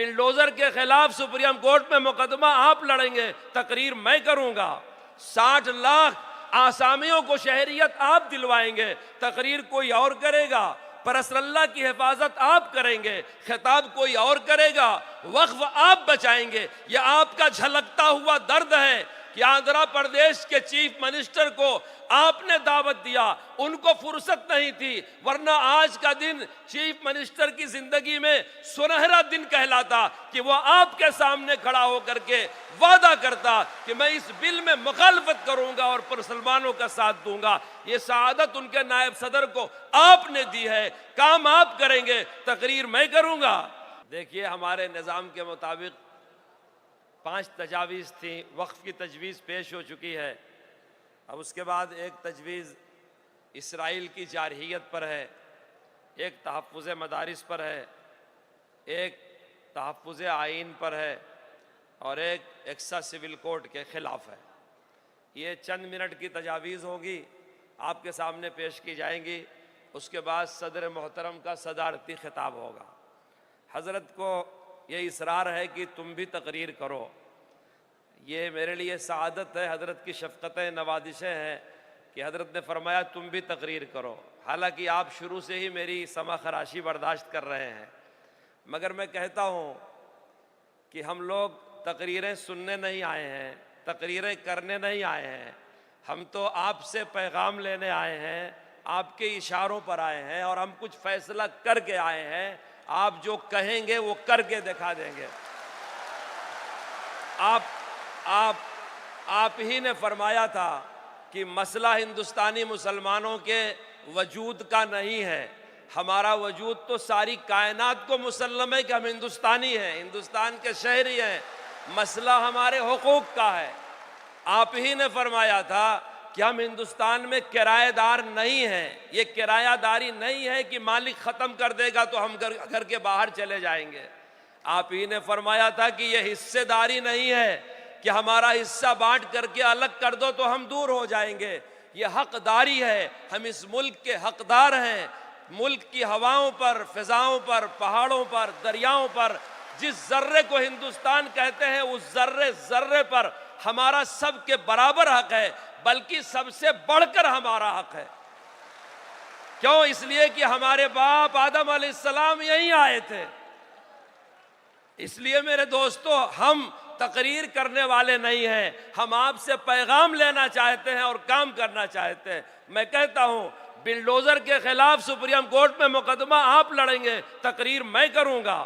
Bulldozer کے خلاف supreme court میں مقدمہ آپ لڑیں گے، تقریر میں کروں گا۔ 60 لاکھ آسامیوں کو شہریت آپ دلوائیں گے، تقریر کوئی اور کرے گا۔ پرسر اللہ کی حفاظت آپ کریں گے، خطاب کوئی اور کرے گا۔ وقف آپ بچائیں گے، یہ آپ کا جھلکتا ہوا درد ہے کہ آندھرا پردیش کے چیف منسٹر کو آپ نے دعوت دیا، ان کو فرصت نہیں تھی، ورنہ آج کا دن چیف منسٹر کی زندگی میں سنہرا دن کہلاتا کہ وہ آپ کے سامنے کھڑا ہو کر کے وعدہ کرتا کہ میں اس بل میں مخالفت کروں گا اور مسلمانوں کا ساتھ دوں گا۔ یہ سعادت ان کے نائب صدر کو آپ نے دی ہے، کام آپ کریں گے، تقریر میں کروں گا۔ دیکھیے ہمارے نظام کے مطابق 5 تجاویز تھیں، وقف کی تجویز پیش ہو چکی ہے۔ اب اس کے بعد ایک تجویز اسرائیل کی جارحیت پر ہے، ایک تحفظ مدارس پر ہے، ایک تحفظ آئین پر ہے، اور ایک ایکسا سول کوڈ کے خلاف ہے۔ یہ چند منٹ کی تجاویز ہوگی، آپ کے سامنے پیش کی جائیں گی۔ اس کے بعد صدر محترم کا صدارتی خطاب ہوگا۔ حضرت کو یہ اصرار ہے کہ تم بھی تقریر کرو، یہ میرے لیے سعادت ہے، حضرت کی شفقتیں نوازشیں ہیں کہ حضرت نے فرمایا تم بھی تقریر کرو، حالانکہ آپ شروع سے ہی میری سما خراشی برداشت کر رہے ہیں، مگر میں کہتا ہوں کہ ہم لوگ تقریریں سننے نہیں آئے ہیں، تقریریں کرنے نہیں آئے ہیں، ہم تو آپ سے پیغام لینے آئے ہیں، آپ کے اشاروں پر آئے ہیں، اور ہم کچھ فیصلہ کر کے آئے ہیں۔ آپ جو کہیں گے وہ کر کے دکھا دیں گے۔ آپ ہی نے فرمایا تھا کہ مسئلہ ہندوستانی مسلمانوں کے وجود کا نہیں ہے، ہمارا وجود تو ساری کائنات کو مسلم ہے کہ ہم ہندوستانی ہیں، ہندوستان کے شہری ہیں، مسئلہ ہمارے حقوق کا ہے۔ آپ ہی نے فرمایا تھا کہ ہم ہندوستان میں کرایہ دار نہیں ہیں، یہ کرایہ داری نہیں ہے کہ مالک ختم کر دے گا تو ہم گھر کے باہر چلے جائیں گے۔ آپ ہی نے فرمایا تھا کہ یہ حصے داری نہیں ہے کہ ہمارا حصہ بانٹ کر کے الگ کر دو تو ہم دور ہو جائیں گے، یہ حقداری ہے، ہم اس ملک کے حقدار ہیں۔ ملک کی ہواؤں پر، فضاؤں پر، پہاڑوں پر، دریاؤں پر جس ذرے کو ہندوستان کہتے ہیں، اس ذرے ذرے پر ہمارا سب کے برابر حق ہے، بلکہ سب سے بڑھ کر ہمارا حق ہے۔ کیوں؟ اس لیے کہ ہمارے باپ آدم علیہ السلام یہیں آئے تھے۔ اس لیے میرے دوستو، ہم تقریر کرنے والے نہیں ہیں، ہم آپ سے پیغام لینا چاہتے ہیں اور کام کرنا چاہتے ہیں۔ میں کہتا ہوں بلڈوزر کے خلاف سپریم کورٹ میں مقدمہ آپ لڑیں گے، تقریر میں کروں گا۔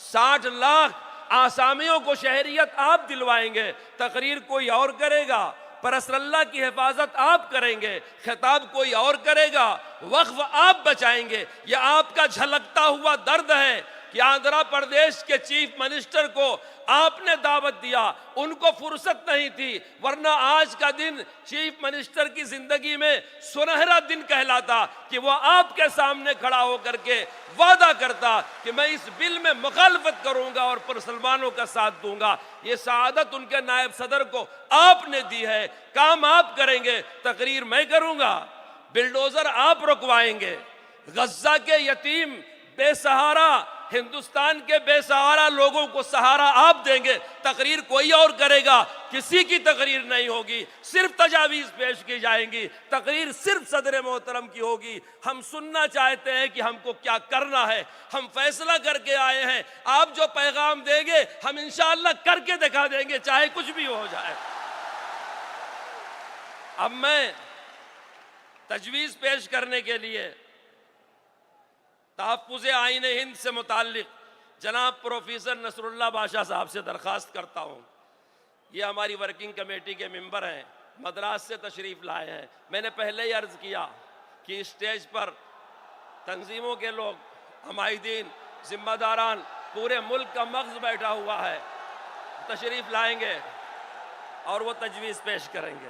60 لاکھ آسامیوں کو شہریت آپ دلوائیں گے، تقریر کوئی اور کرے گا۔ پرسر اللہ کی حفاظت آپ کریں گے، خطاب کوئی اور کرے گا۔ وقف آپ بچائیں گے، یہ آپ کا جھلکتا ہوا درد ہے کہ آندھرا پردیش کے چیف منسٹر کو آپ نے دعوت دیا، ان کو فرصت نہیں تھی، ورنہ آج کا دن چیف منسٹر کی زندگی میں سنہرا دن کہلاتا کہ وہ آپ کے سامنے کھڑا ہو کر کے وعدہ کرتا کہ میں اس بل میں مخالفت کروں گا اور مسلمانوں کا ساتھ دوں گا۔ یہ سعادت ان کے نائب صدر کو آپ نے دی ہے، کام آپ کریں گے، تقریر میں کروں گا۔ بلڈوزر آپ رکوائیں گے، غزہ کے یتیم بے سہارا، ہندوستان کے بے سہارا لوگوں کو سہارا آپ دیں گے، تقریر کوئی اور کرے گا، کسی کی تقریر نہیں ہوگی، صرف تجاویز پیش کی جائیں گی، تقریر صرف صدر محترم کی ہوگی۔ ہم سننا چاہتے ہیں کہ ہم کو کیا کرنا ہے، ہم فیصلہ کر کے آئے ہیں، آپ جو پیغام دیں گے ہم انشاءاللہ کر کے دکھا دیں گے، چاہے کچھ بھی ہو جائے۔ اب میں تجویز پیش کرنے کے لیے تحفظ آئین ہند سے متعلق جناب پروفیسر نصر اللہ بادشاہ صاحب سے درخواست کرتا ہوں۔ یہ ہماری ورکنگ کمیٹی کے ممبر ہیں، مدراس سے تشریف لائے ہیں۔ میں نے پہلے ہی عرض کیا کہ اسٹیج پر تنظیموں کے لوگ، عمائدین، ذمہ داران، پورے ملک کا مغز بیٹھا ہوا ہے، تشریف لائیں گے اور وہ تجویز پیش کریں گے۔